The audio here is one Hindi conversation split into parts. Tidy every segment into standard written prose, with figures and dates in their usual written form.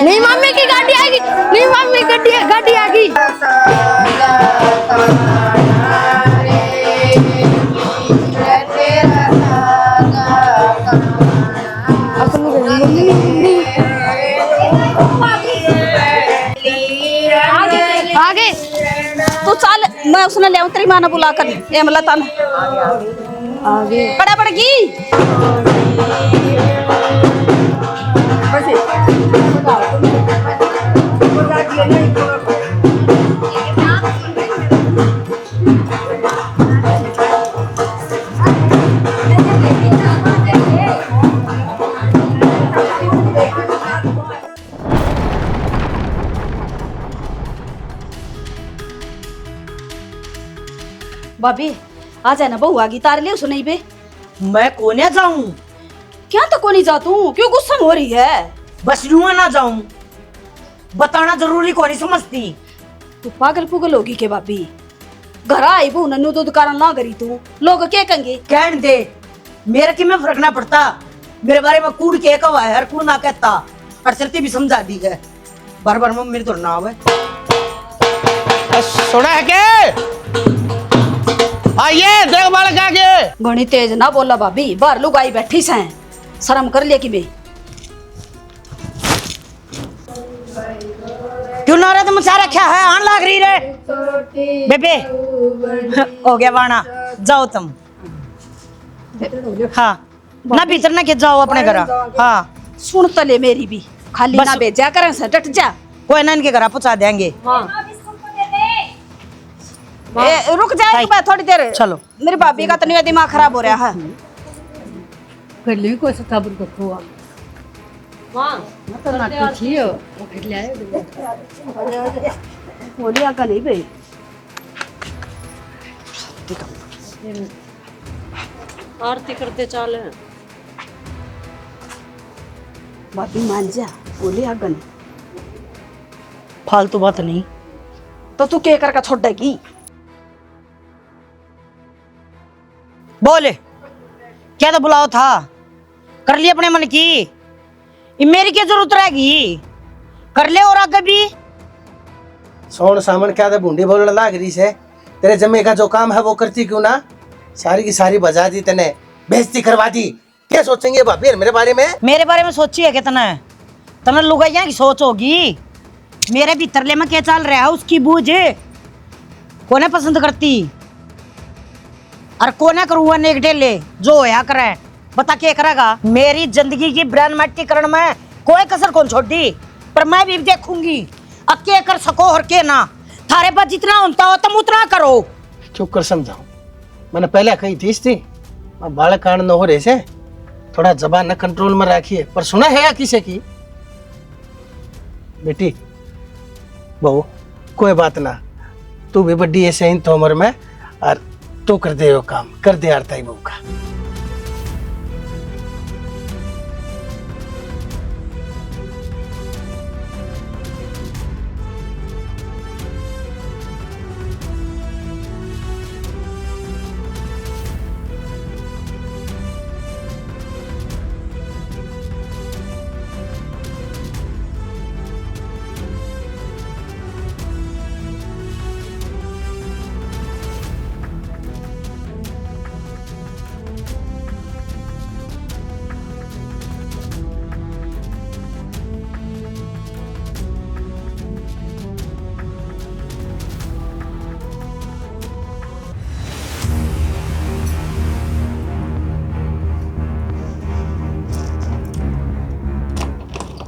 नहीं मम्मी की गाड़ी आएगी, नहीं मम्मी गाड़ी आएगी। आगे तू चल, मैं उसने ले तेरी मां ने बुला कर एमलता ने आगे बड़ा पड़गी। भाभी आ जाए ना बहू आगी तार ले सुनाई बे। मैं कोने जाऊं? क्या तो कोनी जा तू, क्यों गुस्सा हो रही है? बस यूं ना जाऊं, बताना जरूरी कोनी समझती। तू पागल पुगल होगी के भाभी? घर आई बहू नन्नू दूध कारण ना करी तू, लोग क्या कहेंगे? कहने दे, मेरे की में फर्क ना पड़ता। मेरे बारे में कूड़ के कहा है, हर कूड़ ना कहता। अरसरती भी समझा दी है, बार बार मेरे तो नाम है। सुना है के? आइए देख बालक आगे। घनी तेज ना बोला भाभी, बाहर लोग आई बैठी से शर्म कर ले कि बे। क्यों ना रे, तुम सारा क्या है आन लाग रही रे बेबे। हो गया वाना, जाओ तुम। हाँ ना भीतर ना के जाओ अपने घर। हाँ सुन तले मेरी भी, खाली बस- ना भेजा करें से डट जा। कोई ना इनके घर पहुंचा देंगे। रुक जाए मैं थोड़ी देर। चलो। मेरी भाभी का तनिया दिमाग खराब हो रहा है। कर ली कोई सताबुर को हुआ मां मतलब ना पूछियो वो कर ले बोली आका नहीं बे। आरती करते चाले भाभी मान जा, बोली आका नहीं फालतू बात नहीं। तो तू के कर का छोड़ देगी? बोले क्या तो बुलाओ था, कर ली अपने मन की। ये मेरी क्या जरूरत रहेगी, कर ले। और आगे भी सोन सामन क्या बूंदी बोलने लाग रही से। तेरे जमे का जो काम है वो करती क्यों ना? सारी की सारी बजा दी, तने बेइज्जती करवा दी। क्या सोचेंगे भाभी मेरे बारे में? मेरे बारे में सोची है कितना? तना लुगाइया की सोच होगी। मेरे भीतरले में क्या चल रहा है उसकी बूझ कोने पसंद करती, और कोने करूँगा नेक डेले जो होया करे। बता क्या करेगा? मेरी जिंदगी की ब्रांड मट्टी करण में कोई कसर कौन छोड़ी, पर मैं भी देखूंगी अब क्या कर सको और क्या ना। थारे पास जितना होता हो तुम उतना करो। चुप कर, समझाओ। मैंने पहले कही थी इसती, अब बालक कांड न हो रहे से थोड़ा जबान न कंट्रोल में रखिए। पर सुना है या किसे की? बेटी बहू कोई बात ना, तू भी बड्डी ऐसे ही तो उम्र में, और तू कर दे वो काम, कर दे आरताई बहू का।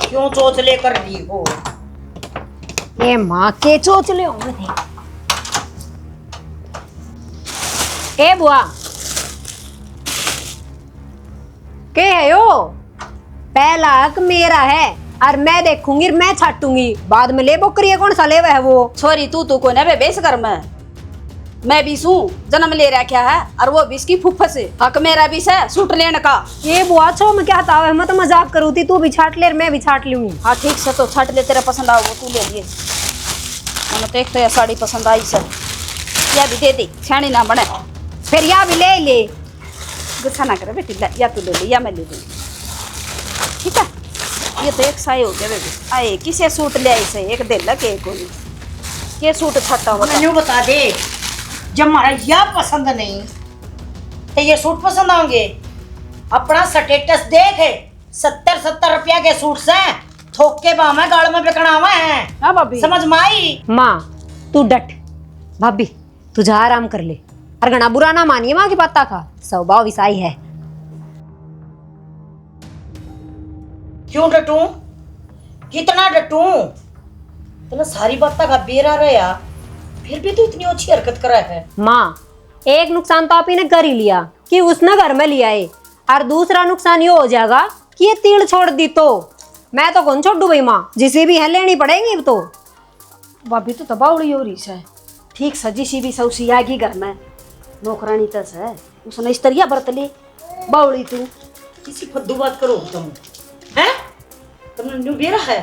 क्यों चोचले कर दी हो? ये मां के चोचले होंगे थे। ए बुआ के है यो? पहला हक मेरा है और मैं देखूंगी, मैं छाटूंगी। बाद में ले बोकरी कौन सा लेवा है वो? छोरी तू को ना बे बेस कर मैं भी सू जन्म ले रहा क्या है, और वो भी इसकी फुफ्फा से। हक मेरा भी से सूट लेने का। ये बुआ छो मैं क्या था, मैं तो मजाक करूँ थी। तू भी छाट ले और मैं भी छाट लूंगी। हाँ ठीक से, तो छाट ले, तेरा पसंद आओ वो तू ले लिए। मैंने तो एक तो यह साड़ी पसंद आई सर, या भी दे दे, छानी ना बने। फिर या भी ले ले। गुस्सा ना करे बेटी, या तू ले ले या मैं ले लूँ, ठीक है? ये तो एक साई हो गया बेबे। आए किसे सूट ले आई से एक दे लगे कोई के सूट छटा होता। मैंने बता दे, जब हमारा यह पसंद नहीं तो ये सूट पसंद आएंगे। अपना स्टेटस देख, 70-70 रुपया के सूट से थोक के बाम है, गाड़ में बिकना हुआ है। हाँ भाभी समझ में आई? माँ तू डट, भाभी तू जा आराम कर ले। और घना बुरा ना मानिए माँ की पत्ता का स्वभाव विसाई है। क्यों डटूं? कितना डटूं? तो सारी बात का बेरा रहा, फिर भी तू इतनी अच्छी हरकत करा है। माँ एक नुकसान तो आप ही ने कर ही लिया कि उसने घर में लिया है, और दूसरा नुकसान ये हो जाएगा कि ये तीड़ छोड़ दी तो मैं तो कौन छोड़ दूं भाई माँ, जिसे भी है लेनी पड़ेगी अब तो। भाभी तो तबावड़ी हो रही है। ठीक सजी सी भी सौसी आगी घर में नौकरानी तस है उसने इस तरह बरत ले बावड़ी तू किसी फद्दू बात करो तुम, हैं? तुमने न्यू बेरा है,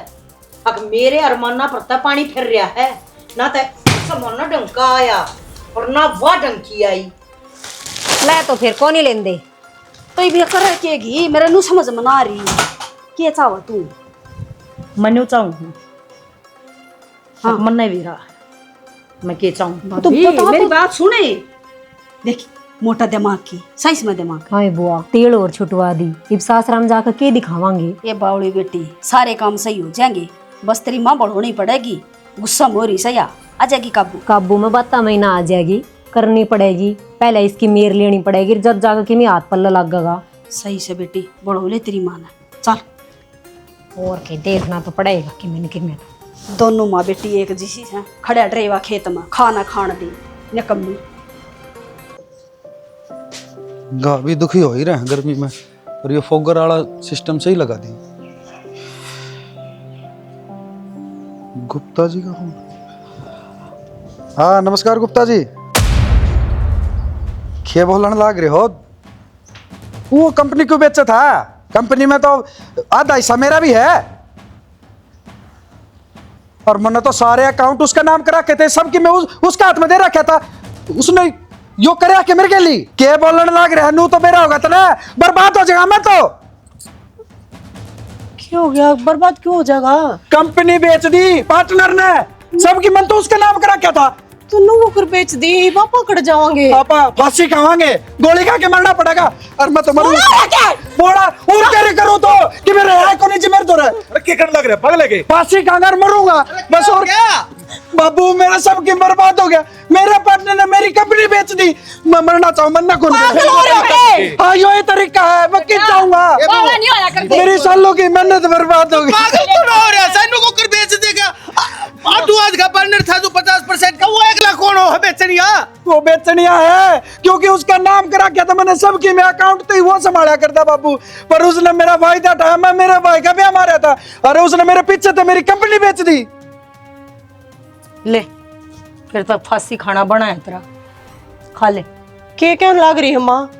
अब मेरे अरमाना पड़ता पानी फिर रहा है ना, तो समाना डंका आया और ना वाह डंकी आई। ले तो फिर कौन ही लेन दे। तो ये भी कर के घी मेरे नु समझ में ना आ रही के चाव तू। मनु चाहूँ हाँ मन नहीं भी रहा, मैं के चाहूँ। तो मेरी बात सुने, देख मोटा दिमाग की साइज में दिमाग। हाय बुआ तेल और छुटवा दी, इब सासराम जाकर के दिखावांगे। ये बावड़ी बेटी सारे काम सही हो जाएंगे, बस तेरी माँ बढ़ोनी पड़ेगी। गुस्सा मोरी सया आ जाएगी काबू। काबू में बत्ता महीना आ जाएगी, करनी पड़ेगी। पहले इसकी मेर लेनी पड़ेगी, जब जाकर के मैं हाथ पल्ला लगेगा। सही से बेटी बढ़ो ले तेरी माँ ने। चल और के देखना तो पड़ेगा कि मैंने कि मैं दोनों माँ बेटी एक जैसी है। खड़ा ड्रेवा खेत में खाना खान दी निकम्मी। गा भी दुखी हो ही रहे हैं गर्मी में, और ये फोगर वाला सिस्टम सही लगा दी। गुप्ता जी का फोन। हाँ नमस्कार गुप्ता जी, खे बोलन लाग रहे हो? वो कंपनी क्यों बेचा था? कंपनी में तो आधा हिस्सा मेरा भी है, और मैंने तो सारे अकाउंट उसका नाम करा के थे सबकी, मैं उसका हाथ में दे रखा था। उसने यो करे के मेरे के लिए के बोलन लाग रहा है, नू तो मेरा होगा तो ना बर्बाद हो जाएगा। मैं तो क्यों हो गया? बर्बाद क्यों हो जाएगा? कंपनी बेच दी पार्टनर ने सबकी, मैं तो उसका नाम करा क्या था। तो नो कर बेच दी, पापा कट जाओगे। पापा फांसी खावांगे, गोली खा के मरना पड़ेगा, और मैं तो मरूंगा। बोला और क्या करूं तो कि मेरे है को नीचे मेरे तो रहे। अरे क्या करने लग रहे पागल है के? फांसी खाऊंगा और मरूंगा बस। और क्या बाबू मेरा सब की बर्बाद हो गया, मेरे पार्टनर ने मेरी कंपनी बेच दी। मैं मरना चाहूं, मरना कौन? हाँ यो ही तरीका है, मैं किस जाऊंगा। मेरी सालों की मेहनत बर्बाद हो गई। पागल तो ना हो रहा, सैनो को कर बेच देगा। तू आज का पार्टनर था जो 50% का, वो 1 लाख कौन हो बेचनिया? वो बेचनिया है क्योंकि उसका नाम करा क्या था मैंने सबकी, मैं अकाउंट तो ही वो संभाला करता बाबू, पर उसने मेरा फायदा उठाया। मैं मेरे भाई का ब्याह मारा था, अरे उसने मेरे पीछे तो मेरी कंपनी बेच दी। ले फिर तो फांसी खाना बना है तेरा, खा ले। के क्या लाग रही है माँ?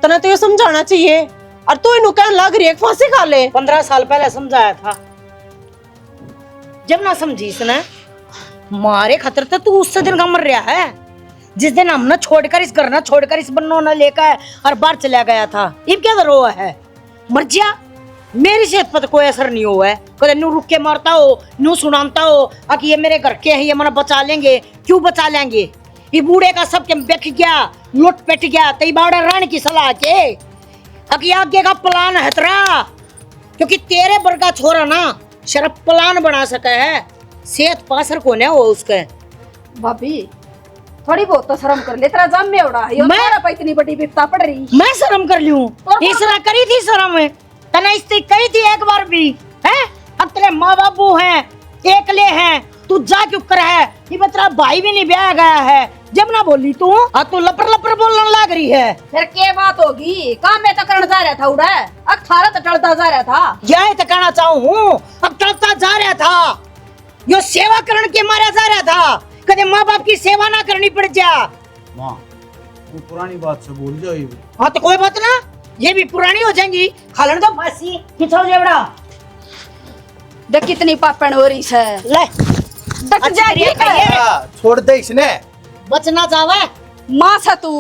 तना तो ये समझाना चाहिए, और तू इन्हें क्या लाग रही है? फांसी खा ले। 15 साल पहले समझाया था, जब ना समझी इसने। मारे खतर तो तू उससे दिन का मर रहा है, जिस दिन हमने छोड़कर इस घर ना छोड़कर इस बन्नों ने लेकर और बाहर चला गया था। अब क्या रोआ है? मर जा। मेरी सेहत पर तो कोई असर नहीं हुआ है, कदे नू रुक के मारता हो, नू सुनाता हो कि ये मेरे घर के हैं, ये मना बचा लेंगे। क्यों बचा लेंगे? ये बूढ़े का सब के बेच गया, लुट पेट गया। तई बाड़ा रानी की सलाह के अकी आगे का प्लान है तेरा, क्योंकि तेरे बरका छोरा ना शर्फ प्लान बना सका है, सेहत पासर को ना हो उसके। भाभी थोड़ी बहुत तो शर्म कर ले, तेरा जम में उड़ा यो मेरा पे इतनी बड़ी विपता पड़ रही। मैं शर्म कर लूं? इसरा करी थी शर्म है तने, इससे कही थी एक बार भी है? अब तेरे माँ बाबू हैं, एकले हैं, तू जा क्यों कर है? ये तेरा भाई भी नहीं ब्याह गया है, जब ना बोली तू तू लपर लपर बोलने लग रही है। फिर क्या बात होगी? काम में तो करने जा रहा था उड़ा, अब थारा तो टलता जा रहा था। यही तो कहना चाहूँ, अब टलता जा रहा था, यो सेवा करने के मारा जा रहा था। कदे माँ बाप की सेवा ना करनी पड़ जा। माँ वो पुरानी बात से भूल जाओ। हाँ तो कोई बात ना, ये भी पुरानी हो जाएंगी। खालन तो फांसी खिंचाओ जेवड़ा। देख कितनी पापड़ हो रही है। ले डक जाएगी छोड़ दे इसने। बचना चाहे माँ सा तू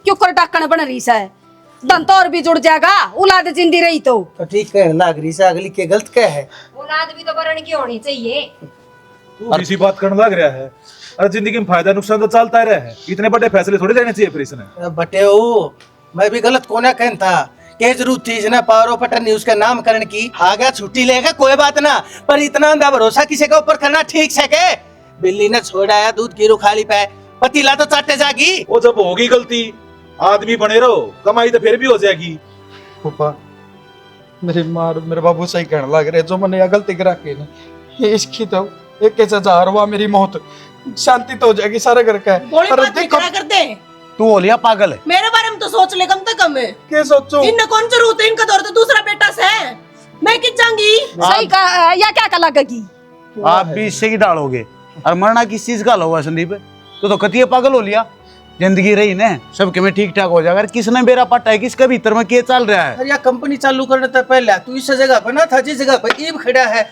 क्यों कर डाकण बन रही है? धन तो और भी जुड़ जाएगा, औलाद जिंदी रही तो ठीक कहने लाग रही से, अगली के गलत क्या है? औलाद भी तो बरण की होनी चाहिए। तू इसी बात करने लग रहा है। अरे जिंदगी में फायदा नुकसान तो चलता ही रहा है, इतने बड़े फैसले थोड़ी लेने चाहिए फिर इसने। बटे मैं भी गलत कोना कहन था, के जरूरत थी इसने पावर पटन न्यूज का नामकरण की। आ गया छुट्टी लेगा कोई बात ना, पर इतना अंधा भरोसा किसी के ऊपर करना ठीक से के? बिल्ली ने छोड़ाया दूध की रुखाली पे, पतीला तो चाटे जागी। वो जब होगी गलती, आदमी बने रहो, कमाई तो फिर भी हो जाएगी। पापा मेरी माँ और मेरे बाबू सही कहने लग रहे, जो मैंने यह गलती करा के ना, ये इसकी तो एक सजा हुआ, मेरी मौत शांति तो हो जाएगी सारा घर का। बोली अरे बात नहीं देखो, करा कर दे। तू हो लिया पागल है। मेरे बारे में तो सोच ले कम से कम है। क्या सोचूं? इनने कौन जरूरत है, इनका दौर तो दूसरा बेटा से है। मैं किस जाऊंगी? सही का या क्या का लगेगी? आप भी इससे ही डालोगे और मरना किस चीज का होगा संदीप? तो कतिये पागल हो लिया। जिंदगी रही ने सबके में ठीक ठाक हो जाएगा। किसने बेरा पट्टा है, किसके भीतर में क्या चल रहा है? अरे यार कंपनी चालू करने से पहले तू इस जगह पर ना था जिस जगह पर ईब खड़ा है।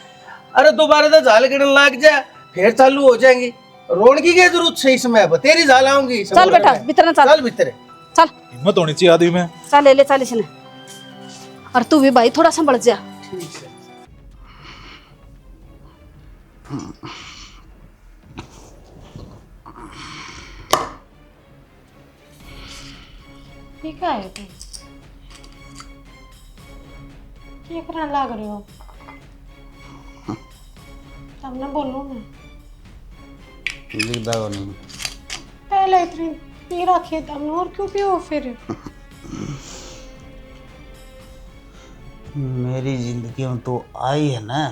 अरे दोबारा तो झाल गिरने लग जाए फिर चालू हो जाएंगी। रोणगी की जरूरत है इसमें, अब तेरी झाल आऊंगी। चल बेटा भीतर चल, चल भीतर चल हिम्मत होनी चाहिए आदमी में। चल ले चल इसने। और तू भी भाई थोड़ा संभल जा। ठीक है तुम क्या करने लग रहे हो? तब ना बोलो ना, पहले इतनी पी रखी तब ना, और क्यों पियो फिर? मेरी जिंदगी में तो आई है ना,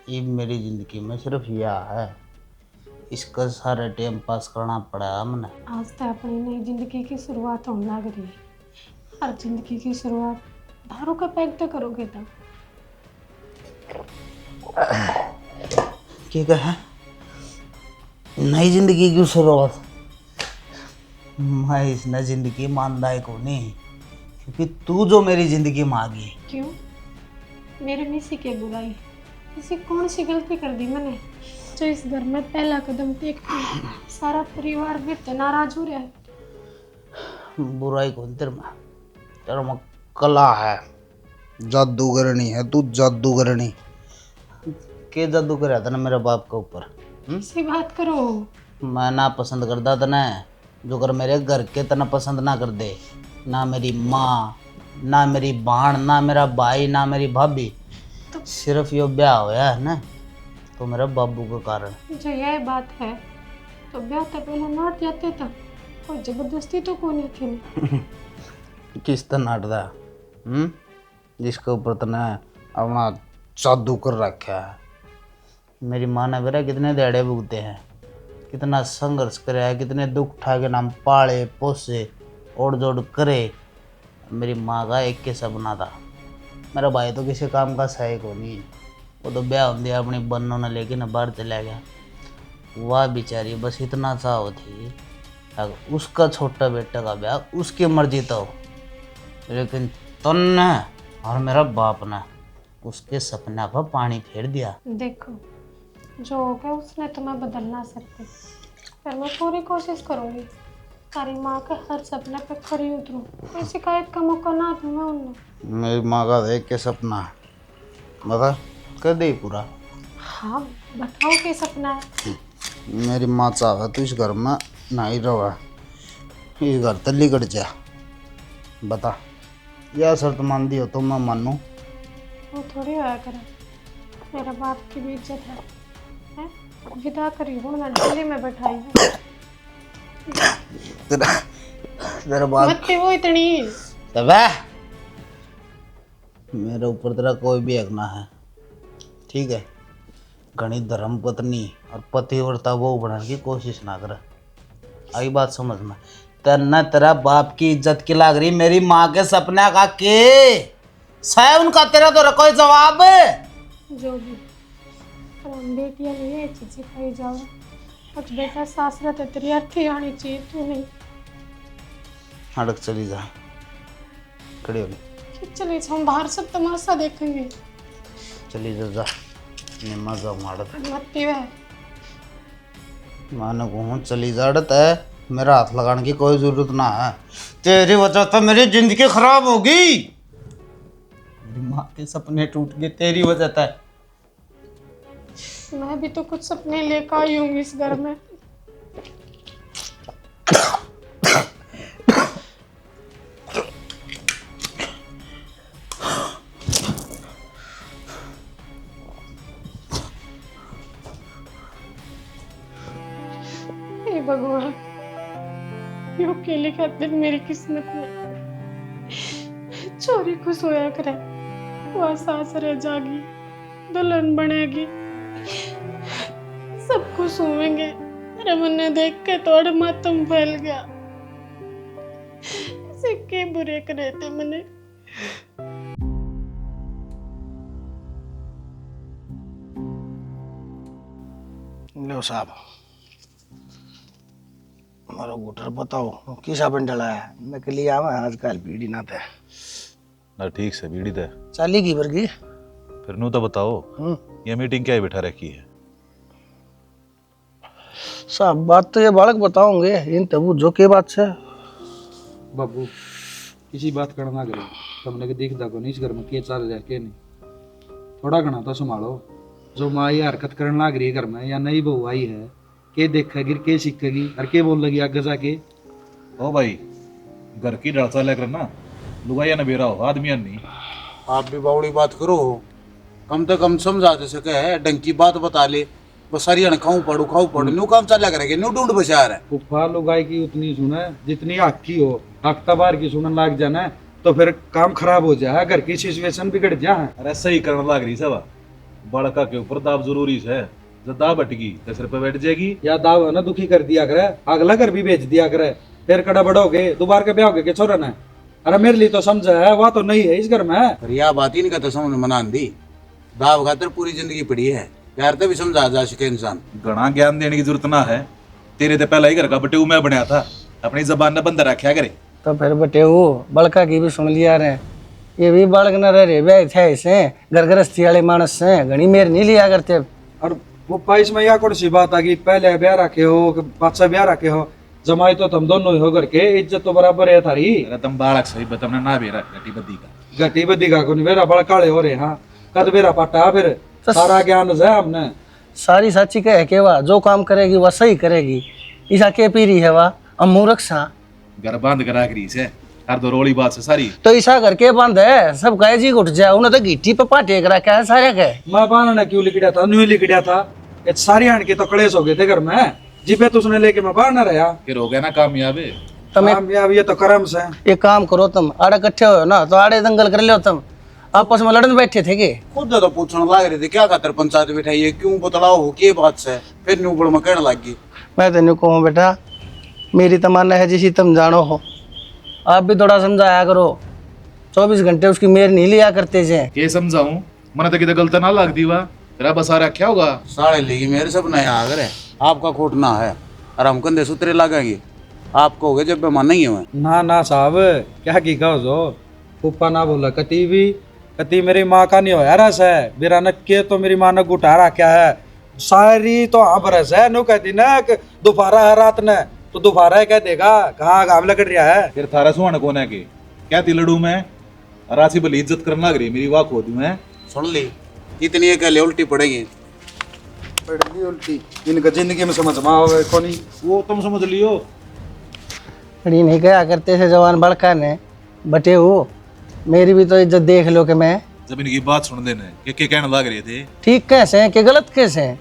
ये मेरी जिंदगी में सिर्फ यह है, इसका सारा टाइम पास करना पड़ा हमने। आज तो अपनी नई जिंदगी की शुरुआत होने लग रही है। हर जिंदगी की शुरुआत दारू का पैक तो करोगे तब। क्या कहा? नई जिंदगी की शुरुआत? मैं इस नई जिंदगी मानदा है को नहीं, क्योंकि तू जो मेरी जिंदगी में आ गई। क्यों? मेरे में सी क्या बुराई? इसी कौन सी गलती कर दी मैंने जो इस घर में पहला कदम टेकती सारा परिवार में नाराज हो रहा है? बुराई कौन तेरे में कला है, जादूगरनी है तू, जादूगरनी। के जादू कर था ना मेरे बाप के ऊपर? ऐसी बात करो। मैं ना पसंद करता था ना, जो कर मेरे घर के तना पसंद ना कर दे, ना मेरी माँ, ना मेरी बहन, ना मेरा भाई, ना मेरी भाभी। सिर्फ यो ब्याह होया है ना तो मेरा बाबू के कारण। जो यह बात है तो ब्याह तो पहले नाट जाते था, कोई जबरदस्ती तो कोई नहीं थी। किस तरह नाटदा? जिसके ऊपर तने अपना जादू कर रखा है। मेरी माँ ने मेरा कितने देड़े भुगते हैं, कितना संघर्ष करे है, कितने दुख उठा के नाम पाले पोसे ओढ़ जोड़ करे। मेरी माँ का एक के सपना था। मेरा भाई तो किसी काम का सहायक हो नहीं, वो तो ब्याह हो दिया अपनी बहनों ने लेके ना बाहर चला गया। वह बेचारी बस इतना चाह थी अगर उसका छोटा बेटा का ब्याह उसकी मर्जी तो हो, लेकिन तुम और मेरा बाप ने उसके सपना पर पानी फेर दिया। देखो जो हो गया उसने तुम्हें बदल ना सकते, पर मैं पूरी कोशिश करूंगी तारी माँ के हर सपने पे खड़ी उतरूं, कोई शिकायत का मौका ना दूं मैं उन्हें। मेरी माँ का देख के सपना बता कर दे पूरा। हाँ बताओ क्या सपना है? मेरी माँ चाहे तो इस घर में नहीं रहा, इस घर तली कट जा। बता यह शर्त मान दी हो तो मैं मानूं। वो थोड़ी होया करे, मेरा बाप की भी इज्जत है, हैं? विदा करी हूँ मैं, दिल्ली में बैठाई हूँ। तेरा बाप मत वो इतनी। तबे मेरे ऊपर तेरा कोई भी हक ना है, ठीक है? घनी धर्म पत्नी और पतिव्रता वो बनाने की कोशिश ना कर। आई बात समझ में? तेना तेरा बाप की इज्जत की लाग रही, मेरी माँ के सपने का के सह उनका तेरा तो कोई जवाब जो भी पर हम बेटियां नहीं है चीज़ सिखाई जाओ। कुछ बेटा सासरा तो तेरी अर्थी आनी चाहिए, तू नहीं। हड़क चली जा, खड़ी होगी। चले हम बाहर सब तमाशा देखेंगे। चली जा मजा मारत मत पीवे। मानो कहूँ चली जाड़त है मेरा हाथ लगाने की कोई जरूरत ना है। तेरी वजह तो मेरी जिंदगी खराब होगी। मेरी माँ के सपने टूट गए तेरी वजह से। मैं भी तो कुछ सपने लेकर आई हूँ इस घर में। हे भगवान, यो केले खातिर मेरी किस्मत में चोरी खुश होया करे। वह सास रह जागी, दुल्हन बनेगी, सब खुश होंगे। रमन ने देख के तोड़ मातम फैल गया। इसे के बुरे करे थे मैंने। लो साहब, मारो गुटर बताओ किसा बन डला है। मैं के लिए आवा आजकल बीड़ी ना थे ना ठीक से बीड़ी दे चाली की वर्गी। फिर नू तो बताओ ये मीटिंग क्या बिठा रखी है? साहब बात तो ये बालक बताओगे इन तबू जो के बात से बाबू किसी बात करना करे तुमने के दिखदा को नहीं इस घर में के चल रहा के नहीं, थोड़ा घना तो संभालो। जो माँ ये हरकत करने लग रही है घर में, या नई बहू आई है, के देखेगी के सीखेगी और के बोल लगी आगे जाके। ओ भाई घर की डरसा लेकर ना लुगाइया न बेरा हो आदमी नहीं। आप भी बावड़ी बात करो, कम से कम समझा दे सके है, ढंग की बात बता ले। बस सारी खाऊं पड़ू न्यू काम चल करेंगे, न्यू ढूंढ बचा रहा है। फुफा लुगाई की उतनी सुने जितनी आग की हो, आगता बार की सुनने लग जाना तो फिर काम खराब हो जाए, घर की सिचुएशन बिगड़ जाए। अरे सही करने लग रही सब बड़का के ऊपर दाब जरूरी है। जब दाब हटगी तो सिर पे बैठ जाएगी। या दाव है ना दुखी कर दिया करे, अगला घर भी बेच दिया करे, फिर कड़ा बढ़ोगे दोबारा के ब्याह होगे के छोरा ना। अरे मेरे लिए तो समझा है, वह तो नहीं है इस घर में। पर यह बात ही नहीं कहते समझ मना दी। दाव खातर पूरी जिंदगी पड़ी है यार, तभी समझा जा सके इंसान। घना ज्ञान देने की जरूरत ना है। तेरे तो पहला ही घर का बटेऊ मैं बनया था, अपनी जबान ने बंद रखा करे। तो फिर बटेऊ बड़का की भी सुन लिया रे, ये भी बालक न रहे वे थे ऐसे घर गृहस्थी वाले मानस से घनी मेर नहीं लिया करते। और वो 22 में या कौन सी बात आ गई, पहले ब्याह रखे हो कि बादशाह ब्याह रखे हो, जमाई तो तुम दोनों ही हो घर के, इज्जत तो बराबर है थारी। अरे तुम बालक सही बतमने ना बेरा गटी बद्दी का घटी बदी का कोनी बेरा बड़ा काले हो रहे। हाँ कद बेरा पाटा फिर सारा ज्ञान है हमने। सारी साची कह के वह जो काम करेगी वह सही करेगी। ईसा के पीरी है वह हम मूर्ख सा घर बांध करा करी से हर दो रोली बात से सारी। तो ईसा घर के बंद है सब कहे जी उठ जाए, उन्हें तो गिट्टी पे पाटेक रखा है सारे के। माँ बाना ने क्यों लिखड़ा था, न्यू लिखड़ा था। ये सारी आन के तो कलेश हो गए थे घर में, जिपे तो उसने लेके मैं बाहर न रहा। फिर हो गया ना कामयाब। कामयाब ये तो करम से। एक काम करो तुम आड़े इकट्ठे हो ना तो आड़े दंगल कर लो। तुम आपस में लड़न बैठे थे के खुद तो पूछने लग रहे थे क्या खातर पंचायत बिठाई है, क्यों बतलाओ हो के बात से। फिर न्यू बड़ में कहने लग गई। मैं तेन कहूँ बेटा मेरी तमन्ना है जिसी तुम जानो हो, आप भी थोड़ा समझाया करो। 24 घंटे उसकी मेर नहीं लिया करते थे। के समझाऊं मना तो किधर गलत ना लग दी वा तेरा बसारा क्या होगा। साढ़े लेगी मेरे सब नया आगर है, आपका खोट ना है और हम कंधे सूत्रे लगाएंगे। आप कहोगे जब बेमान नहीं है। ना ना साहब क्या की कहो जो पुप्पा ना बोला कती भी, कती मेरी माँ का नहीं होया रस है। मेरा न के तो मेरी माँ ने गुटारा क्या है सारी तो हाँ बरस है। नो कहती ना दोपहरा है रात ने तो दोपहरा कह देगा कहाँ घाम लग रहा है। फिर थारा सुहान कौन है के क्या तिलड़ू मैं राशि भली इज्जत करने लग रही मेरी वाह खो दूं मैं। सुन ली इतनी कहले उल्टी पड़ेगी। पड़ेगी उल्टी इनका जिंदगी में समझ में आओगे कोनी, वो तुम समझ लियो। खड़ी नहीं कहा करते थे जवान बड़का ने बटे हो, मेरी भी तो इज्जत देख लो कि मैं जब इनकी बात सुन देने के कहने लग रहे थे ठीक कैसे हैं कि गलत कैसे हैं।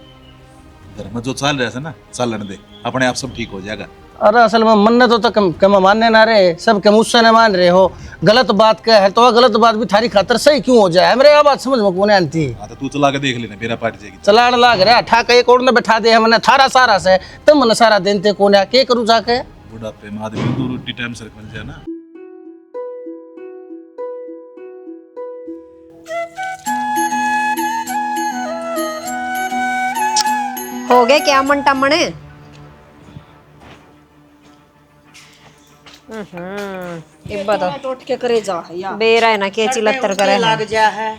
घर में जो चल रहा है ना चलन दे, अपने आप सब ठीक हो जाएगा। अरे असल में मन्नत तो कम मानने ना रहे, सब के मुझसे न मान रहे हो। गलत बात क्या है तो गलत बात भी थारी खातर सही क्यों हो जाए। मेरे बात समझ में कौन आती। हाँ तो तू चला के देख लेना मेरा पार्ट जाएगी। चलाड़ लाग रहा ठाका एक और बैठा दे हमने थारा सारा से तुम मन सारा दिन ते कौन के करूँ जाके। बुढ़ापे में आदमी दो रोटी टाइम से मिल जाए ना। हो गए क्या मन टमने। एक बताओ टोट के करे जा है या बेरा है ना के चिलत्तर करे लग जा है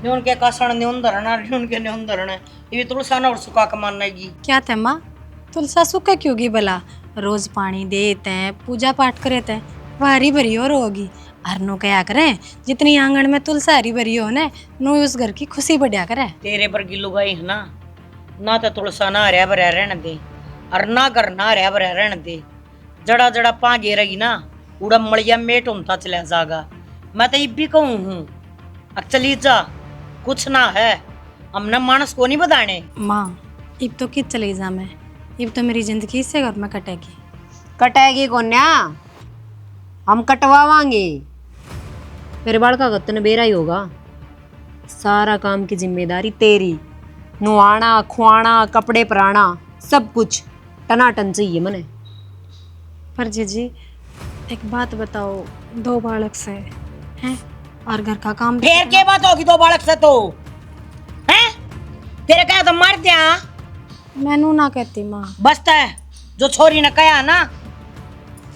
न्यून के कासण न्यून धरना न्यून के न्यून धरना ये तुलसा ना और सुखा कमान नेगी। क्या थे माँ तुलसा सुखा क्यों गी भला। रोज पानी देते हैं, पूजा पाठ करते हैं, वह हरी भरी और होगी। और नो क्या करें, जितनी आंगन में तुलसी हरी भरी हो ना, नो उस घर की खुशी बढ़िया करे। तेरे पर की लुगाई है ना तो तुलसा ना हरिया भरिया रहने दे और ना घर ना हरिया भरिया रहने दे। जड़ा जड़ा पा गिरेगी ना उड़ा मड़िया मेट उनता चला जागा। मैं तो ये भी कहूँ हूँ चली जा, कुछ ना है, हमने मानस को नहीं बताने। माँ इब तो कित चली जा मैं, इब तो मेरी जिंदगी इससे घर में कटेगी। कटेगी कोन्या, हम कटवावांगे। मेरे बाल का गत्तन बेरा ही होगा। सारा काम की जिम्मेदारी तेरी, नुआना खुआना कपड़े पराना सब कुछ टनाटन चाहिए मने। पर जीजी एक बात बताओ, 2 बालक से हैं और घर का काम भी फिर क्या बात होगी 2 बालक से तो हैं? तेरे कहा तो मार दिया। मैनू ना कहती माँ, बसता है जो छोरी ने कहा ना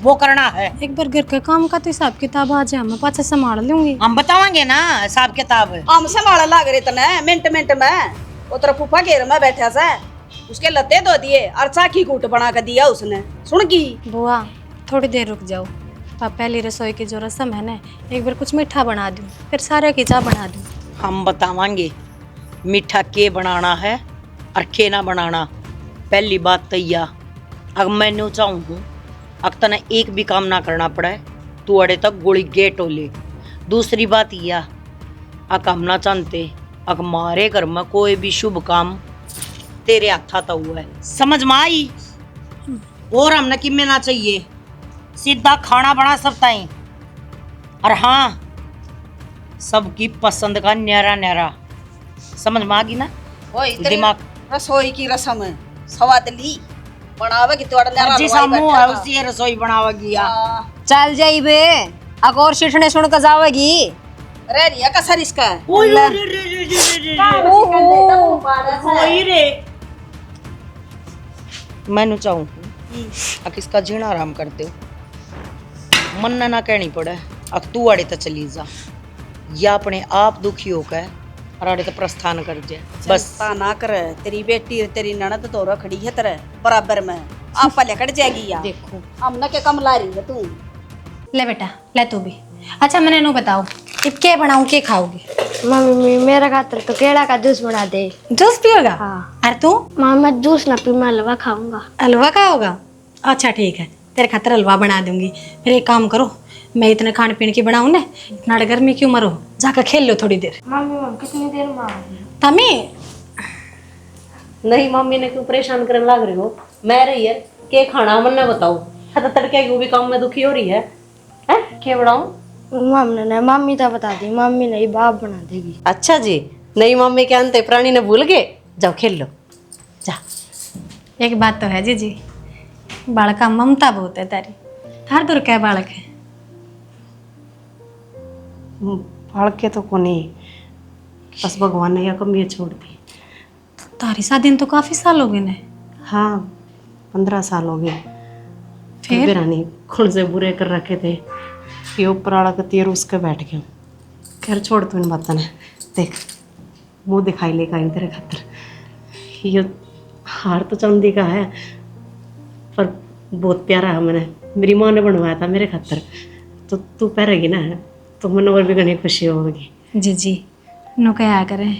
वो करना है। एक बार घर के काम का तो हिसाब किताब आ जाए, मैं पाछे संभाल लूंगी। हम बतावांगे ना हिसाब किताब। हम संभाला लाग रहे तने मिनट मिनट में। वो तेरा फूफा घेर में बैठा से, उसके लत्ते धो दिए और चाकी कूट बना के दिया उसने। सुन की बुआ थोड़ी देर रुक जाओ, पहली रसोई की जो रस्म है ना, एक बार कुछ मीठा बना दूं, फिर सारे की चाय बना दूं। हम बतावांगे मीठा के बनाना है और के ना बनाना। पहली बात तो यह अगर मैं न्यू चाहूँ अगर तना एक भी काम ना करना पड़े तू अड़े तक गोली गेट ले। दूसरी बात यह अगर हम ना चाहते अगर हमारे घर में कोई भी शुभ काम तेरे हाथ आता हुआ है, समझ में आई? और हमने किमें ना चाहिए, सीधा खाना बना सब ताई। और हाँ सबकी पसंद का न्यारा न्यारा, समझ में आ गई ना? दिमाग रसोई की रस्म सवादली बनावेगी तो जी सामू है उसी रसोई बनावेगी। चल जाई बे, अब और शिठने सुन कर जावेगी। रे रिया का सर इसका मैनू चाहूँ अब इसका जीना आराम करते हो, मन ना कहनी पड़े। अब तू अड़े तो चली जा या अपने आप दुखी होकर और अड़े तो प्रस्थान कर जाए बस। ना कर, तेरी बेटी तेरी ननद तो रखड़ी है तेरे बराबर में, आप पहले कट जाएगी यार। देखो हमने के कम ला रही है तू। ले बेटा ले तू भी। अच्छा मैंने नो बताओ अब क्या बनाऊं, क्या खाओगी? मम्मी मेरा खातर तो केला का जूस बना दे। जूस पियोगा? हाँ। और तू? माँ मैं जूस ना पी, मैं हलवा खाऊंगा। हलवा खाओगा? अच्छा ठीक है, तेरे खातर हलवा बना दूंगी। फिर एक काम करो, मैं इतने खाने पीने की बनाऊं ना, इतना गर्मी क्यों मरो, जाकर खेल लो थोड़ी देर। मम्मी कितनी देर में आओगी? तमी नहीं मम्मी ने क्यों परेशान करने लग रही हो? मैं रही है के खाना मन ने बताओ, तो तड़के की भी काम में दुखी हो रही है क्या बनाऊं? मम्मी ने मम्मी तो बता दी, मम्मी नहीं बाप बना देगी। अच्छा जी, नहीं मम्मी के अंत प्राणी ने भूल गए, जाओ खेल लो जा। एक बात तो है जीजी, बालक का ममता बहुत है तारी। हर दूर क्या बालक है? बालक के तो कोनी, बस भगवान ने यह कमी छोड़ दी। तारी शादी तो काफी साल हो गए ने। हाँ 15 साल हो गए। फिर रानी खुद से बुरे कर रखे थे, ये ऊपर वाला का तीर उसके बैठ गया। खैर छोड़ तू इन बातों ने, देख मुंह दिखाई लेगा इन तेरे खातर। ये हार तो चांदी का है पर बहुत प्यारा है, मैंने मेरी माँ ने बनवाया था मेरे खातर, तो तू पहरेगी ना तो मन और भी घनी खुशी होगी। जीजी नो क्या करें,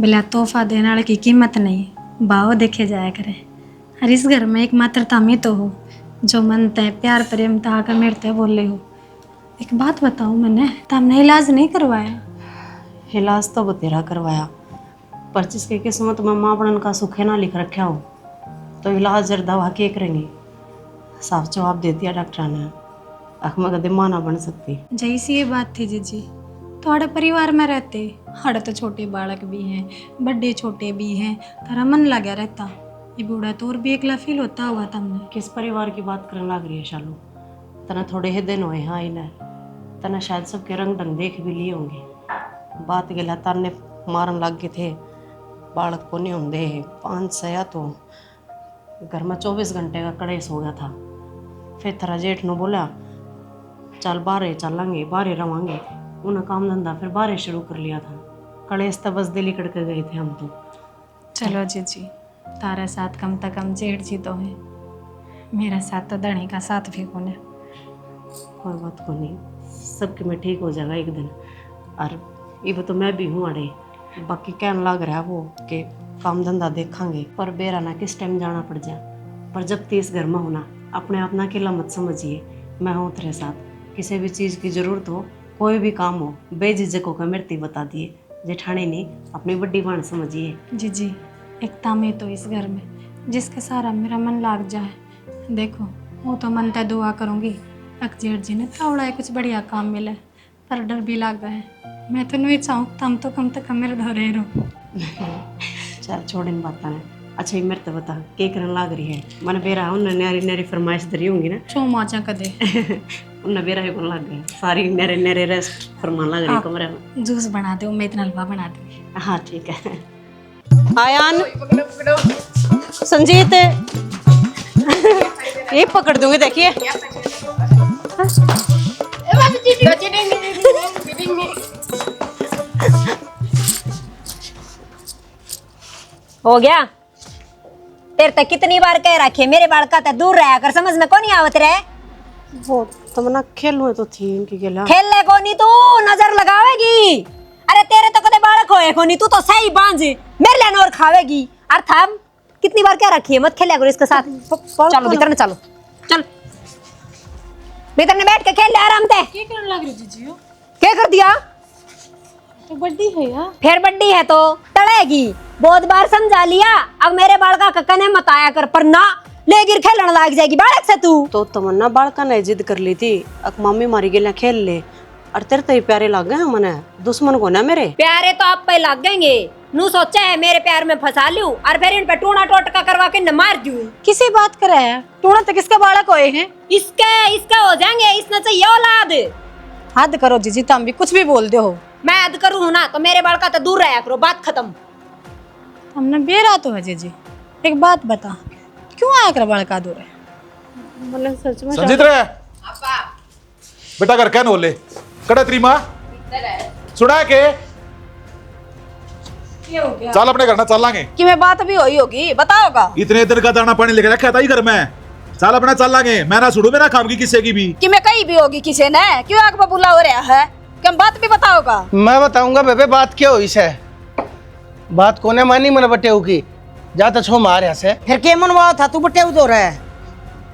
बिला तोहफा देने वाले की कीमत नहीं, भाव देखे जाया करें। और इस घर में एक मात्र ताम ही तो हो जो मन तय प्यार प्रेम ताकर मेरे तय बोले हो। एक बात बताओ, मैंने तुमने इलाज नहीं करवाया? इलाज तो बतेरा करवाया, पर जिसके किस्मत में माँ बनन का सुख है ना लिख रखा हो तो इलाज और दवा के करेंगे। साफ जवाब दे दिया डॉक्टर ने, अख में कदम माँ ना बन सकती। जैसी ये बात थी जीजी, थोड़े परिवार में रहते, हड़े तो छोटे बालक भी हैं, बड़े छोटे भी हैं, तारा मन लगा रहता। ये बूढ़ा तो और भी एकला फील होता हुआ तुमने। किस परिवार की बात करने लग रही है शालू? तना थोड़े ही दिन हुए हाँ इन्हें, तना शायद सबके रंग ढंग देख भी लिए होंगे। बात गला ताने मारन लग गए थे, बालक को नहीं होंगे 5-6 तो घर में 24 घंटे का कड़ेस हो गया था। फिर थरा जेठ ने बोला चल बाहर चलेंगे, बाहर रवांगे। उन्हें काम धंधा फिर बाहर शुरू कर लिया था। कड़ेस तो बस दिल्ली कड़ के गए थे हम तो। चलो जीजी, तारा साथ कम तक कम जेठ जी तो है। मेरे साथ तो धनी का साथ भी कौन है। कोई बात को नहीं, सबके में ठीक हो जाएगा एक दिन। और ये तो मैं भी हूँ अड़े, बाकी कहने लग रहा है वो कि काम धंधा देखेंगे, पर बेरा ना किस टाइम जाना पड़ जाए। पर जब तीस घर में होना, अपने आप ना अकेला मत समझिए, मैं हूँ तेरे साथ। किसी भी चीज़ की ज़रूरत हो, कोई भी काम हो, बेझिझक होकर मेरे से बता दिए। जेठानी नहीं, अपनी बड़ी बहन समझिए। जी एक तामे तो इस घर में जिसके सारा मेरा मन लाग जाए। देखो वो तो मन तय दुआ करूँगी अकजेठ जी ने थोड़ा कुछ बढ़िया काम मिले, पर डर भी लग है। मैं तो नहीं चाहूँ तम तो कम तक मेरे धरे रहो। चल छोड़ इन बात ने। अच्छा ये मेरे तो बता के करने लग रही है? मैंने बेरा उन्हें नारी नारी फरमाइश धरी होंगी ना, चो माचा कदे उन्हें बेरा ही लग गए सारी नारे नारे रेस्ट फरमान लग रही कमरे में। जूस बना दो, मैं इतना हलवा बना दूँगी। हाँ ठीक है। आयान संजीत ये पकड़ दूंगी, देखिए। हो गया? तेरे तक कितनी बार कह रखे मेरे बाल का ते दूर रहा कर, समझ में कौन आवत रहे? वो तुमने खेलने तो थी इनकी गेला। खेलने को नहीं, तू नजर लगावेगी। अरे तेरे तो कदे बालक होए को नहीं, तू तो सही बांझ मेरे लिए और खावेगी। और थम कितनी बार क्या रखी है, मत खेलिया करो इसके साथ। चलो भीतर में, चलो चल भीतर में बैठ के खेल ले आराम से। क्या करने लग रही जीजी? क्या कर दिया? तो बड्डी है यार। फिर बड्डी है तो टड़ेगी। बहुत बार समझा लिया, अब मेरे बालका कक्का ने मत आया कर, पर ना ले गिर खेलने लग जाएगी बालक से तू। तो तमन्ना बालका ने जिद कर ली थी, अक मम्मी मारी गेला खेल ले। और तेरे तो प्यारे लग गए मने, दुश्मन को ना मेरे प्यारे तो आप पे लग गएंगे। नू सोचा है मेरे प्यार में फंसा लूं और फिर इन पे टूना टोटका करवा के न मार दूं। किसी बात करे है? टूना तो किसका बालक होए हैं? इसका हो जाएंगे, इसने चाहिए औलाद। हद करो जीजी, तुम भी कुछ भी बोल दे हो। मैं हद करूँ ना तो मेरे बालका तो दूर रहा करो, बात खत्म। हमने बेरा तो है जीजी। एक बात बता, क्यों आया कर बालका दूर है? मने सच में संजीत रे बेटा घर क्या बोले कड़ा तेरी माँ सुना के चल अपने घर ना चल लांगे कि मैं बात भी होई होगी, बताओगा? इतने दिन का दाना पानी लेके रखा था ही घर में। चल अपना चल लांगे, मैं ना सुड़ू में ना खाऊंगी किसी की भी। कि मैं कहीं भी होगी किसी ने, क्यों आग बबूला हो रहा है? क्या बात भी बताओगा? मैं बताऊंगा बेबे बात क्या हुई से। बात कोने मानी मन बटेऊ की जाता छो मार यहाँ से। फिर के मनवा था तू बटेऊ दो रहा है?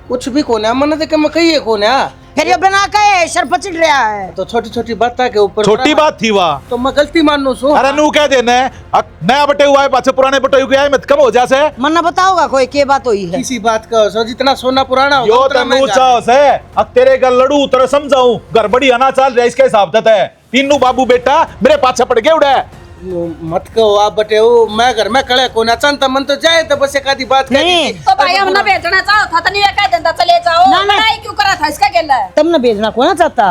कुछ भी कोने मन देख मैं कही कोने। फिर ये बिना कहे शरप चिढ़ रहा है। तो छोटी छोटी बात के ऊपर छोटी बात थी वाह, तो मैं गलती मानू सू। अरे नू कह देना नया बटेऊ आए पाछे पुराने बटेऊ के आए मत कम हो जासे। मन्ना बताओगा कोई के बात हुई है? किसी बात का सो जितना सोना पुराना होगा यो उतना तनु महंगा। चाहो से अब तेरे का लड़ू उतर समझाऊं गड़बड़ी आना चाल रहा इसके हिसाब तक है। तीनू बाबू बेटा मेरे पाछे पड़ गए उड़े। मत कहो आप बटेऊ, मैं घर में कड़े को ना चंता मन तो जाए तो बस एक आधी बात नहीं तो भाई हम ना भेजना चाहो था तो नहीं कह देता चले जाओ। ना, ना। लड़ाई क्यों करा था इसका गेला है? तुमने भेजना को ना चाहता,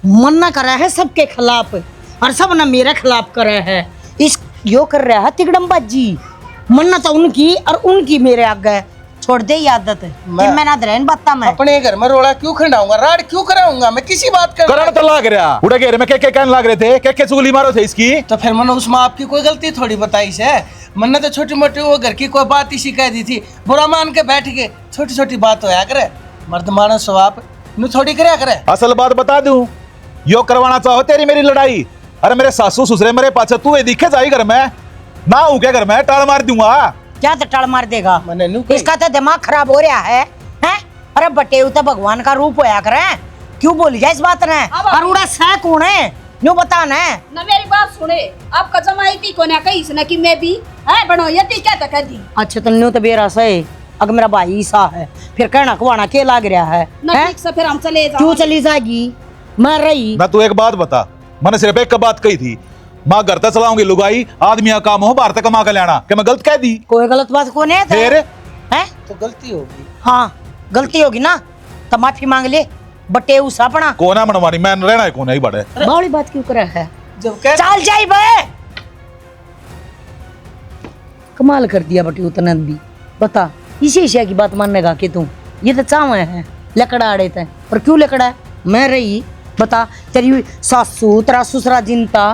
मन्ना करा है सबके खिलाफ और सब ना मेरे खिलाफ करा है। इस यो कर रहा है तिगड़मबाजी। मन्ना तो उनकी और उनकी मेरे आगे छोड़ दे ये आदत। मैं ना दरेन बत्ता मैं अपने घर में रोड़ा क्यों खंडाऊंगा, राड क्यों कराऊंगा मैं? किसी बात का करण तो लाग रहा उड़े घेर में के कहने लग रहे थे के चुगली मारो थे इसकी। तो फिर मैंने उसमें आपकी कोई गलती थोड़ी बताई से। मैंने तो छोटी मोटी वो घर की कोई बात ही शिकायत दी थी, बुरा मान के बैठ के छोटी छोटी बात होया करे। मर्द मानस स्वभाव नु थोड़ी करया करे। असल बात बता दूं, यो करवाना चाहो तेरी मेरी लड़ाई। अरे मेरे सासू ससुरे मेरे पाछे तू दिखे जाई घर में ना हूं क्या घर में टाल मार दूंगा। क्या तो टाल मार देगा? इसका तो दिमाग खराब हो रहा है हैं? अरे बटेऊ तो भगवान का रूप होया करे, क्यों बोली जाए इस बात ने? और उड़ा सह कौन है न्यू बता ना मेरी बात सुने। आपका जमाई थी कोने कही इसने कि मैं भी है बनो ये ती क्या तक दी। अच्छा तो न्यू तो बेरा सही, अगर मेरा भाई ईसा है फिर कहना कुआना के लाग रहा है ना ठीक से फिर हम चले जाओ। क्यों चली जाएगी? मर रही मैं तू एक बात बता, मैंने सिर्फ एक बात कही थी, माँ घर तक चलाऊंगी लुगाई आदमी का काम हो बाहर तक कमा कर लेना। क्या मैं गलत कह दी? कोई गलत बात को नहीं फिर है तो गलती होगी। हाँ गलती होगी ना तो माफी मांग ले। बटेऊ सापना कोना मनवानी मैं रहना है कोना ही बड़े बावली बात क्यों करे है? जब कह चाल जाई बे कमाल कर दिया बटेऊ तने भी। बता इसी ईशा की बात मानने की तू? ये तो चावे है लकड़ा आड़े थे और क्यों लकड़ा है? मैं रही बता तेरी सासू तेरा ससुरा जिनता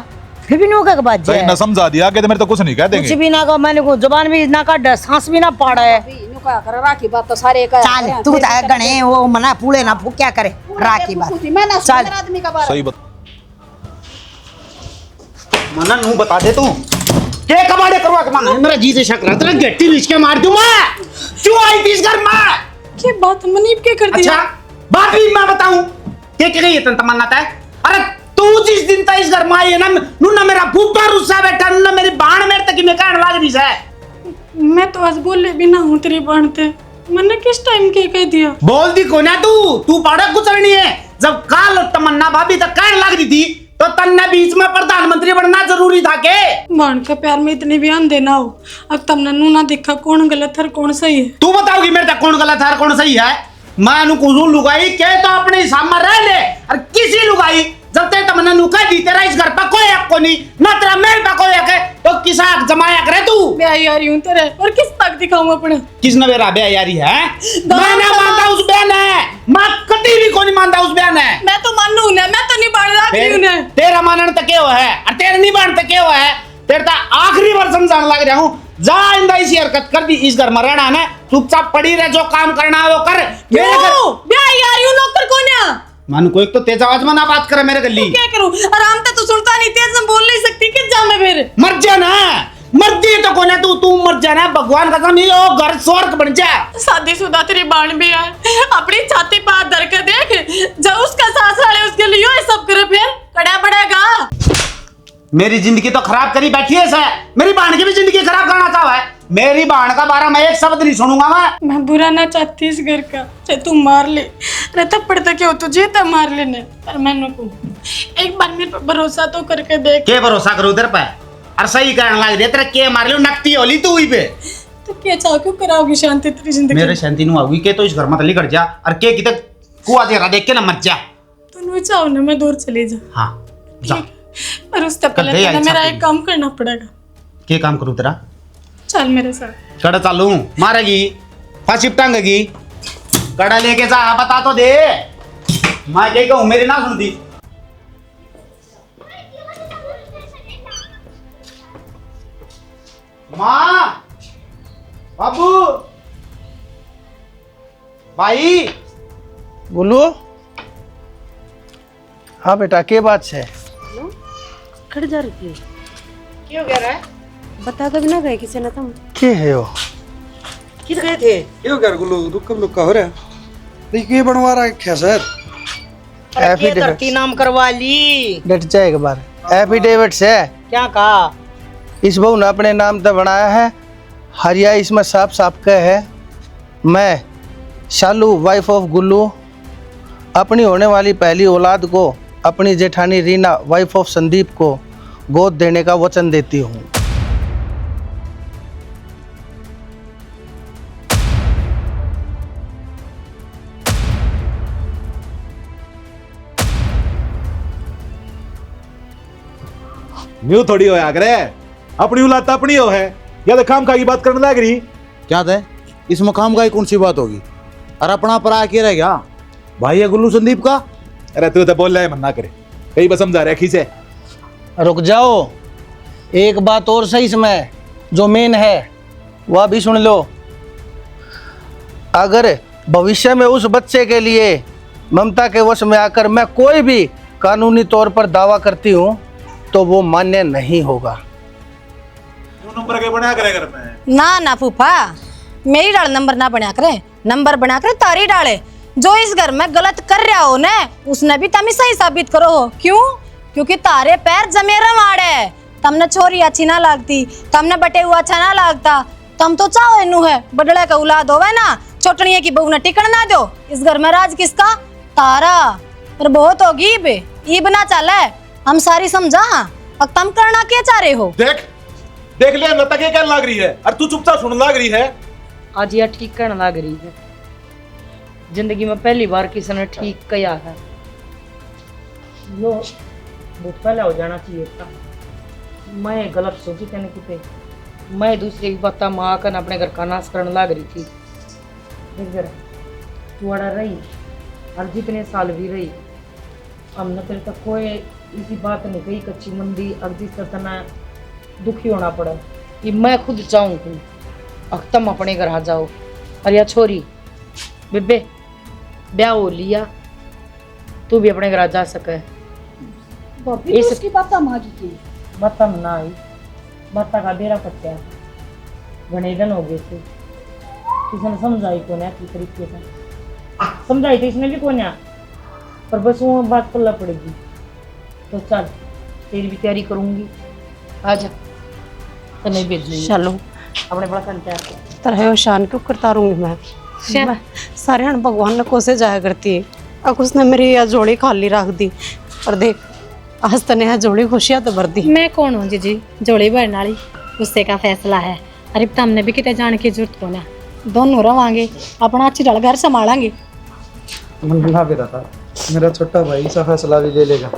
फिर भी नो का बात ना समझा दिया कि मेरे तो कुछ नहीं कह देंगे। कुछ भी ना का मैंने को जुबान भी ना काट सांस भी ना पाड़ा है। कहा कर राखी बात तो सारे कहा चल करे, तू तेरे तो तरह गणे वो मना पूले ना फूक क्या करे राखी बात पूछी, मैं ना चल। सुंदर आदमी का बारे सही बात मना नू बता दे तू के कबाड़े करवा के मन मेरा जी से शक रहा तेरा गट्टी रीच के मार दूं मैं क्यों आई थी इस घर में क्या बात मनीब के कर दिया? अच्छा बात भी मैं बताऊं के गई इतना तमन्ना था अरे तू जिस दिन तक इस घर में आई है ना नू ना मेरा फूफा रुस्सा बैठा ना मेरी बाण मेरे तक में कहने लग रही है मैं तो आज बोले भी ना हूँ तेरी बाणते, मैंने किस टाइम के कह दिया? बोल दी को ना तू बड़ा गुजरनी है जब काल तमन्ना भाभी तक कहने लग रही थी तो तन्ने बीच में प्रधानमंत्री बनना जरूरी था के बाण का प्यार में इतने भी अंधे ना हो। अब तुमने नू ना देखा कौन गलत है और कौन सही है। तू बताओगी मेरे तक कौन गलत है और कौन सही है मैं नु कुछ लुगाई के तो अपने हिसाब में रह ले और किसी लुगाई जब तक तमन्ना नु कह दी तेरा इस घर पर कोई हक को नहीं ना तेरा मेरे पे कोई हक है तो किसा हक जमाया करे तू ब्याह यारी हूँ तेरे और किस तक दिखाऊं अपने? किसने मेरा ब्याह यारी है मैं ना मानता उस बहन है मैं कभी भी को नहीं मानता उस बहन है मैं तो मानू ना, मैं तो नहीं बाण रही हूं। तेरा मानने तक क्या हुआ है और तेरे नहीं मानने तक क्या हुआ है तेरे ता आखिरी बार समझाने लग रहा हूँ जा इंदा इसी हरकत कर दी इस घर में रहना है चुपचाप पड़ी रह जो काम करना है वो कर मेरे घर ब्याह यारी हूँ नौकर कौन है? मानू को एक तो तेज आवाज में ना बात करे मेरे गली क्या करूं आराम से तो सुनता नहीं, तेज में बोल नहीं सकती कि जा मैं फिर मर जा ना मरती है तो कौन है तू मर जा ना भगवान का कसम ये घर स्वर्ग बन जा शादीशुदा तेरी बाण भी है अपनी छाती पर हाथ धर के देख जब उसका सास वाले उसके लिए ये सब करे फिर कड़ा पड़ेगा। मेरी जिंदगी तो खराब करी बैठी है सर मेरी बहन की भी जिंदगी खराब करना चाहा है मेरी बहन का बारे में एक शब्द नहीं सुनूंगा मैं बुरा ना चाहती इस घर का चाहे तू मार ले अरे थप्पड़ तक क्यों तुझे तब मार लेने पर मैंने को एक बार मेरे पर भरोसा तो करके देख। के भरोसा करूं तेरे पे और सही कहने लग रही है तेरे के मार लो नकती होली तू ही पे तो क्या चाह क्यों कराओगी शांति तेरी जिंदगी मेरे शांति नु आऊगी के तो इस घर में तली कर जा और के की तक कुआ तेरा देख के ना मत जा तू चाहो ना मैं दूर चली जा। हां जा पर उससे पहले तो मेरा एक काम करना पड़ेगा। के काम करूं तेरा चल मेरे साथ कड़ा चालू मारेगी फांसी टांगेगी कड़ा लेके जा बता तो दे मैं क्या कहूं मेरी ना सुनती माँ बाबू भाई बोलो हाँ बेटा के बात है खड़ जा रही है क्यों कह रहा है बता कभी ना गए किसी ने तुम के है वो किस गए थे क्यों कर गुल्लू रुका रुका हो रहा देखिए ये बनवा रहा है क्या सर एफिडेविट धरती नाम करवा ली डट जाए एक बार एफिडेविट से क्या कहा इस बहू ने अपने नाम तो बनाया है हरिया इसमें साफ साफ कह है मैं शालू वाइफ ऑफ गुल्लू अपनी होने वाली पहली औलाद को अपनी जेठानी रीना वाइफ ऑफ संदीप को गोद देने का वचन देती हूँ। न्यू थोड़ी हो आगरे अपनी औलाद तो अपनी हो है या तो काम का की बात करने लग रही क्या थे इस मकाम का कौन सी बात होगी और अपना परा के रह गया भाई है गुल्लू संदीप का अरे तू तो बोल रहा है मन ना करे कई बस समझा रहा है खींचे रुक जाओ एक बात और सही इसमें जो मेन है वह भी सुन लो अगर भविष्य में उस बच्चे के लिए ममता के वश में आकर मैं कोई भी कानूनी तौर पर दावा करती हूँ तो वो मान्य नहीं होगा। नंबर के बना करे घर में ना ना फूफा मेरी डाल नंबर ना बना करे नंबर बना करे तारी डाले जो इस घर में गलत कर रहा हो ना उसने भी तमी सही साबित करो हो क्यों क्योंकि तारे पैर जमेरा मारे तमने छोरी अच्छी ना लगती तमने बटे हुआ अच्छा ना लगता तम तो चाहो इनू है बडड़े का औलाद होवे ना छोटनिया की बहू ने टिकन ना दो इस घर में राज किसका तारा पर बहुत होगी बे ईब ना चले हम सारी समझा अब तुम करना क्या चाह रहे हो देख देख ले लता के कहने लग रही है और तू चुपचाप सुन लग रही है आज यह ठीक करने लग रही है जिंदगी में पहली बार किसी ने ठीक किया है लो बहुत पहले हो जाना चाहिए था मैं गलत सोची कहने की थे मैं दूसरे की बात माँ कर अपने घर का नाश करने लग रही थी देख जरा तू अड़ा रही और जितने साल भी रही हमने तेरे तक कोई इसी बात नहीं कही कच्ची मंदी अगदी सतना दुखी होना पड़ा कि मैं खुद चाहूँ अब तुम अपने घर आ जाओ और या छोरी बेबे ब्याह हो लिया, तू भी अपने घर जा सके। भाभी तो उसकी बात मांगी थी, बता ना आई, बता का बेरा पट्टिया घने दिन हो गए थे, किसी ने समझाई को ना की तरीके से समझाई थी इसने भी को ना, पर बस वो बात पल्ला पड़ेगी। तो चल तेरी भी तैयारी करूंगी, आजा तो नहीं भेजूंगी। चलो अपने बड़ा कर तैयार कर। तरह शान क्यों करता रहूंगी मैं सारे हन भगवान ने कोसे जाया करती है। अब उसने मेरी यह जोड़ी खाली रख दी, पर देख आज तने यह जोड़ी खुशियां तो भर दी। मैं कौन हूँ जी जोड़ी भरने वाली, गुस्से का फैसला है। अरे हमने भी कितने जाने की जरूरत को ना, दोनों रवांगे अपना अच्छी तरह घर संभालेंगे। मन बना भी रहा था, मेरा छोटा भाई सा फैसला भी ले लेगा।